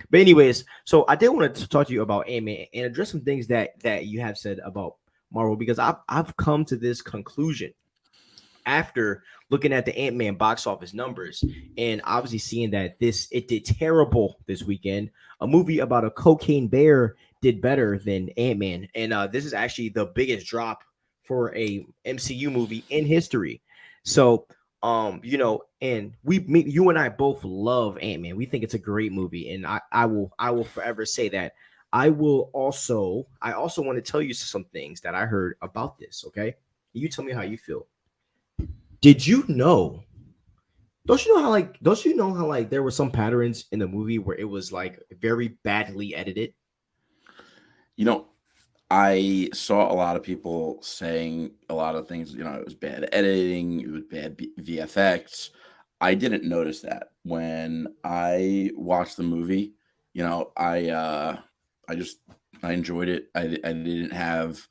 But anyways, so I did want to talk to you about Ant-Man and address some things that you have said about Marvel, because I've come to this conclusion after looking at the Ant-Man box office numbers and obviously seeing that it did terrible this weekend. A movie about a cocaine bear did better than Ant-Man, and this is actually the biggest drop for a MCU movie in history. So, and you and I both love Ant-Man. We think it's a great movie, and I will forever say that. I also want to tell you some things that I heard about this. Okay, you tell me how you feel. Did you know? Don't you know how there were some patterns in the movie where it was like very badly edited? You know, I saw a lot of people saying a lot of things. It was bad editing, it was bad VFX. I didn't notice that when I watched the movie. I just I enjoyed it. I didn't have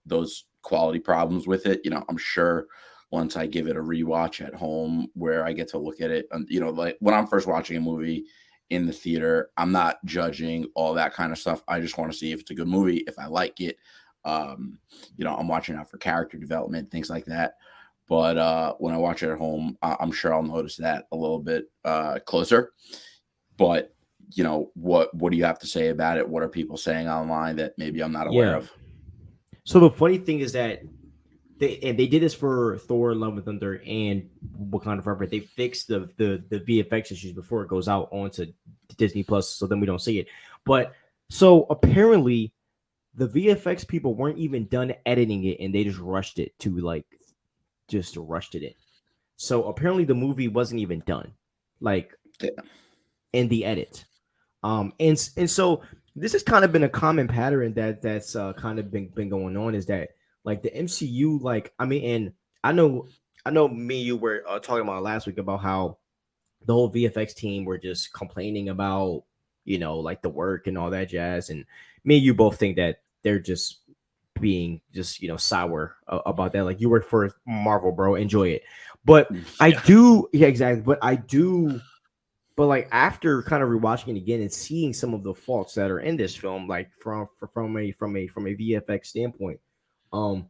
those quality problems with it. I'm sure once I give it a rewatch at home where I get to look at it, and like when I'm first watching a movie in the theater, I'm not judging all that kind of stuff. I just want to see if it's a good movie, if I like it. I'm watching out for character development, things like that. But when I watch it at home, I'm sure I'll notice that a little bit closer. But what do you have to say about it? What are people saying online that maybe I'm not aware Yeah. of? So the funny thing is that they did this for Thor: Love and Thunder and Wakanda Forever. They fixed the VFX issues before it goes out onto Disney Plus, so then we don't see it. But so apparently the VFX people weren't even done editing it, and they just rushed it in. So apparently the movie wasn't even done, like Yeah. in the edit. And so this has kind of been a common pattern that's kind of been going on, is that like the MCU, like I mean, and I know me and you were talking about last week about how the whole VFX team were just complaining about like the work and all that jazz, and me and you both think that they're just being just sour about that. Like, you work for Marvel, bro, enjoy it. But I Yeah. do, yeah, exactly. But like after kind of rewatching it again and seeing some of the faults that are in this film, like from a VFX standpoint, um,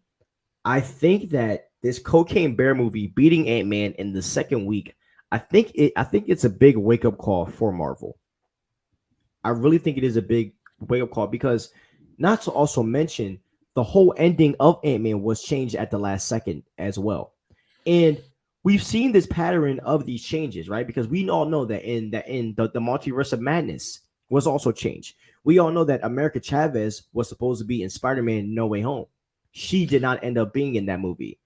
I think that this Cocaine Bear movie beating Ant-Man in the second week, I think it's a big wake up call for Marvel. I really think it is a big wake up call, because not to also mention the whole ending of Ant-Man was changed at the last second as well. And we've seen this pattern of these changes, right? Because we all know that in the multiverse of madness was also changed. We all know that America Chavez was supposed to be in Spider-Man No Way Home. She did not end up being in that movie.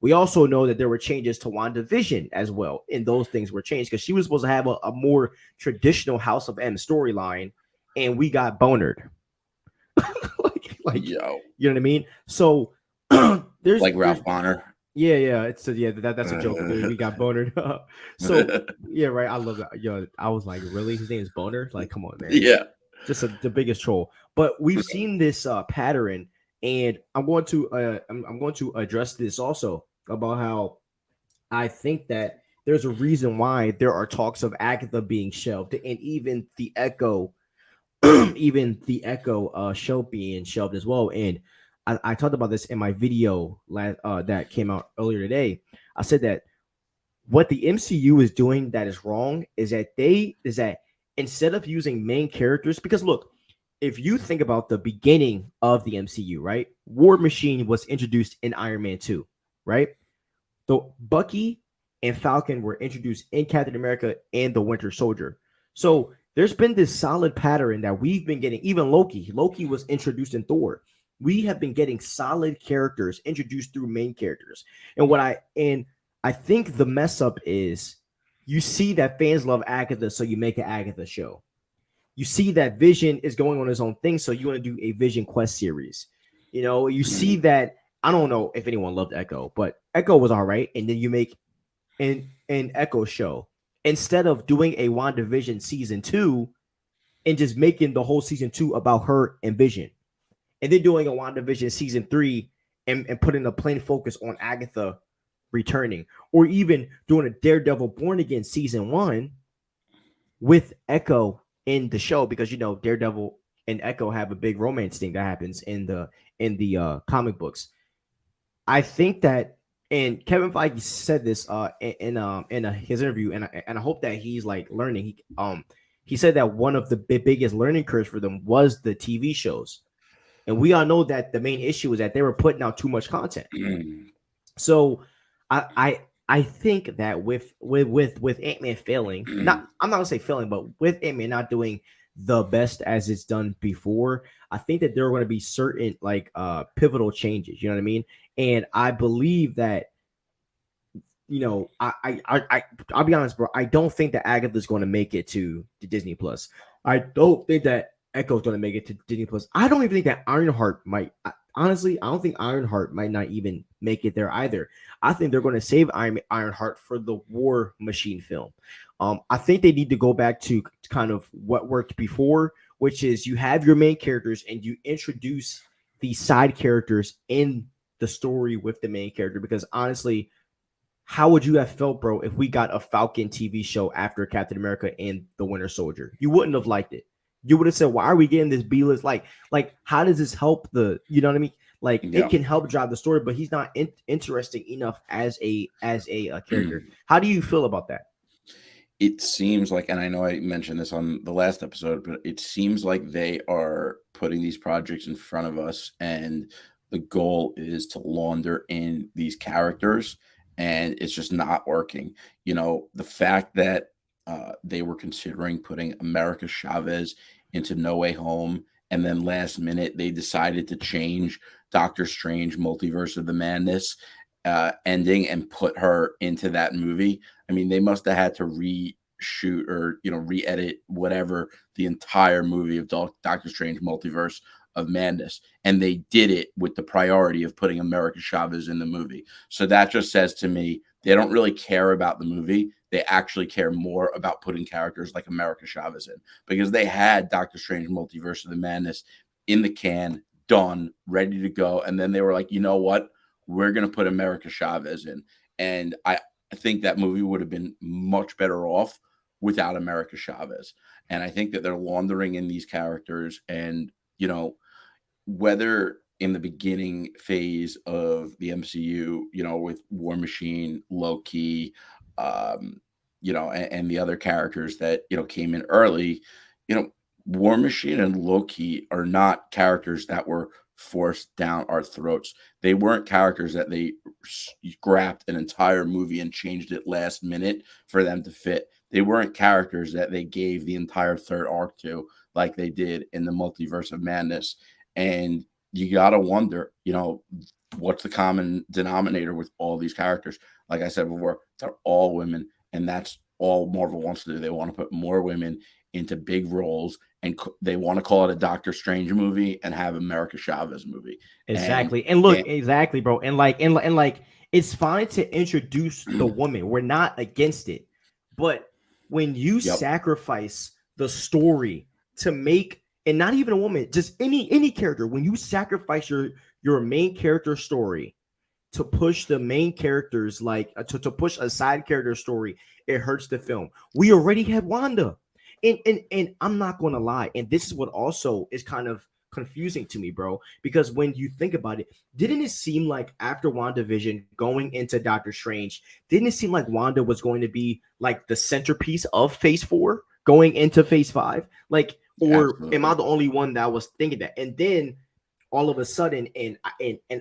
We also know that there were changes to WandaVision as well, and those things were changed because she was supposed to have a more traditional House of M storyline, and we got bonered. like Yo, you know what I mean? So like there's Ralph Bonner. yeah, that's a joke. We got bonered. So yeah, right. I love that. Yo, I was like, really? His name is Boner? Like, come on, man. Yeah. Just the biggest troll. But we've seen this pattern, and I'm going to address this also about how I think that there's a reason why there are talks of Agatha being shelved, and even the Echo, show being shelved as well. And I talked about this in my video that came out earlier today. I said that what the MCU is doing that is wrong is that instead of using main characters, because look, if you think about the beginning of the MCU, right? War Machine was introduced in Iron Man 2, right? So Bucky and Falcon were introduced in Captain America and the Winter Soldier. So there's been this solid pattern that we've been getting. Even Loki. Loki was introduced in Thor. We have been getting solid characters introduced through main characters. And I think the mess up is, you see that fans love Agatha, so you make an Agatha show. You see that Vision is going on his own thing, so you want to do a Vision Quest series. You see Mhm. that. I don't know if anyone loved Echo, but Echo was all right. And then you make an Echo show instead of doing a WandaVision season 2 and just making the whole season 2 about her and Vision, and then doing a WandaVision season 3 and putting a plain focus on Agatha returning, or even doing a Daredevil Born Again season 1 with Echo in the show because Daredevil and Echo have a big romance thing that happens in the comic books. I think that, and Kevin Feige said this in his interview, and I hope that he's like learning. He said that one of the biggest learning curves for them was the TV shows, and we all know that the main issue is that they were putting out too much content. So I think that with Ant-Man failing, not I'm not gonna say failing, but with Ant-Man not doing the best as it's done before, I think that there are going to be certain like pivotal changes. You know what I mean? And I believe that I'll be honest, bro. I don't think that Agatha's going to make it to Disney Plus. I don't think that Echo's going to make it to Disney Plus. I don't even think that Ironheart might. Honestly, I don't think Ironheart might not even make it there either. I think they're going to save Ironheart for the War Machine film. I think they need to go back to kind of what worked before, which is you have your main characters and you introduce the side characters in the story with the main character. Because honestly, how would you have felt, bro, if we got a Falcon TV show after Captain America and the Winter Soldier? You wouldn't have liked it. You would have said, "Why are we getting this B-list? Like, how does this help the? You know what I mean? Like, Yeah. it can help drive the story, but he's not interesting enough as a character. How do you feel about that? It seems like, and I know I mentioned this on the last episode, but it seems like they are putting these projects in front of us, and the goal is to launder in these characters, and it's just not working. The fact that they were considering putting America Chavez into No Way Home, and then last minute they decided to change Doctor Strange Multiverse of the Madness ending and put her into that movie. I mean, they must have had to reshoot or re-edit whatever the entire movie of Doctor Strange Multiverse of Madness, and they did it with the priority of putting America Chavez in the movie. So that just says to me they don't really care about the movie. They actually care more about putting characters like America Chavez in, because they had Doctor Strange Multiverse of the Madness in the can, done, ready to go, and then they were like, you know what? We're going to put America Chavez in. And I think that movie would have been much better off without America Chavez. And I think that they're laundering in these characters. And, whether in the beginning phase of the MCU, with War Machine, Loki, and the other characters that, came in early, War Machine and Loki are not characters that were forced down our throats. They weren't characters that they grabbed an entire movie and changed it last minute for them to fit. They weren't characters that they gave the entire third arc to, like they did in the Multiverse of Madness. And you got to wonder, what's the common denominator with all these characters? Like I said before, they're all women, and that's all Marvel wants to do. They want to put more women into big roles, and they want to call it a Doctor Strange movie and have America Chavez movie. Exactly. And look, exactly, bro. And like it's fine to introduce the woman. We're not against it. But when you sacrifice the story to make, and not even a woman, just any character, when you sacrifice your main character story to push the main characters, like to push a side character story, it hurts the film. We already had Wanda. And I'm not gonna lie, and this is what also is kind of confusing to me, bro, because when you think about it, didn't it seem like after WandaVision going into Doctor Strange, didn't it seem like Wanda was going to be like the centerpiece of phase 4 going into phase 5? Like, or Absolutely. am I the only one that was thinking that? And then all of a sudden, and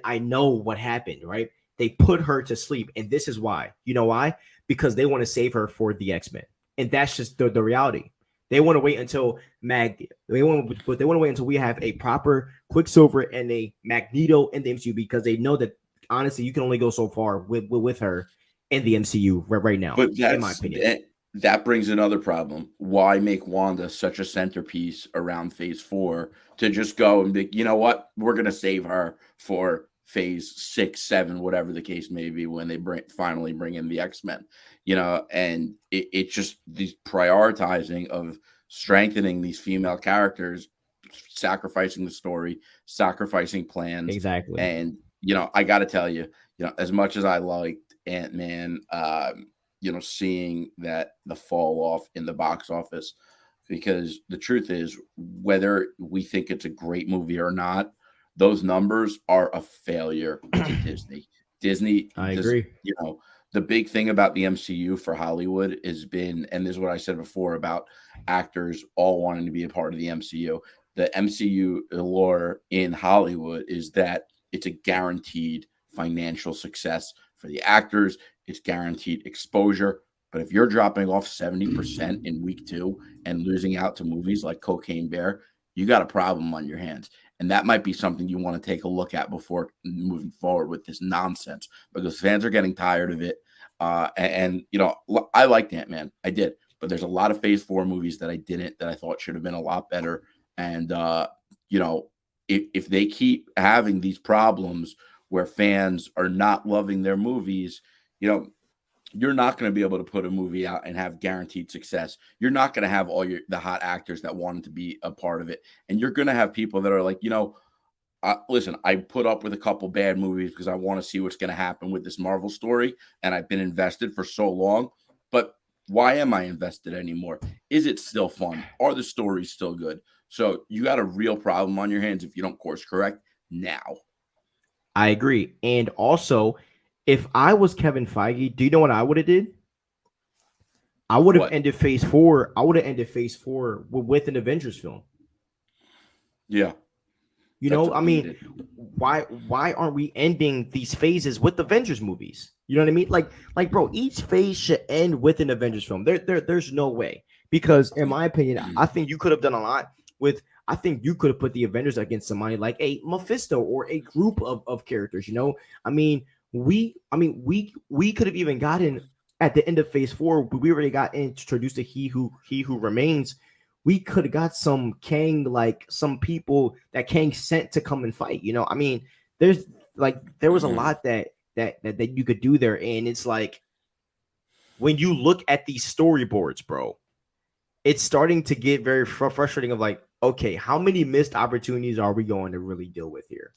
I know what happened, right? They put her to sleep, and this is why. You know why? Because they want to save her for the X-Men. And that's just the reality. They want to wait until they want to wait until we have a proper Quicksilver and a Magneto in the MCU, because they know that honestly you can only go so far with her in the MCU right now. But in my opinion, that brings another problem. Why make Wanda such a centerpiece around phase 4 to just go and be, you know what? We're going to save her for phase 6, 7, whatever the case may be, when they finally bring in the X-Men, and it's just these prioritizing of strengthening these female characters, sacrificing the story, sacrificing plans. exactly. And, I got to tell you, as much as I liked Ant-Man, seeing that the fall off in the box office, because the truth is, whether we think it's a great movie or not, those numbers are a failure to Disney. Disney I does, agree. you know, the big thing about the MCU for Hollywood has been, and this is what I said before about actors all wanting to be a part of the MCU. The MCU lore in Hollywood is that it's a guaranteed financial success for the actors, it's guaranteed exposure. But if you're dropping off 70% in week 2 and losing out to movies like Cocaine Bear, you got a problem on your hands. And that might be something you want to take a look at before moving forward with this nonsense, because fans are getting tired of it. You know, I liked Ant-Man. I did. But there's a lot of Phase 4 movies that I didn't, that I thought should have been a lot better. And, you know, if they keep having these problems where fans are not loving their movies, you know, you're not going to be able to put a movie out and have guaranteed success. You're not going to have all the hot actors that wanted to be a part of it, and you're going to have people that are like, you know, listen, I put up with a couple bad movies because I want to see what's going to happen with this Marvel story, and I've been invested for so long. But why am I invested anymore? Is it still fun? Are the stories still good? So you got a real problem on your hands if you don't course correct now. I agree. And also, if I was Kevin Feige, do you know what I would have did? I would have What? ended Phase 4. I would have ended Phase 4 with an Avengers film. Yeah, You that's know, what I we mean, needed. why aren't we ending these phases with Avengers movies? You know what I mean? Bro, each phase should end with an Avengers film. There's no way, because in my opinion, I think you could have done a lot with. I think you could have put the Avengers against somebody like a Mephisto or a group of characters. You know, we could have even gotten at the end of Phase 4. We already got introduced to He Who Remains. We could have got some Kang, like some people that Kang sent to come and fight. You know, I mean, there was a lot that you could do there, and it's like when you look at these storyboards, bro, it's starting to get very frustrating. Of like, okay, how many missed opportunities are we going to really deal with here?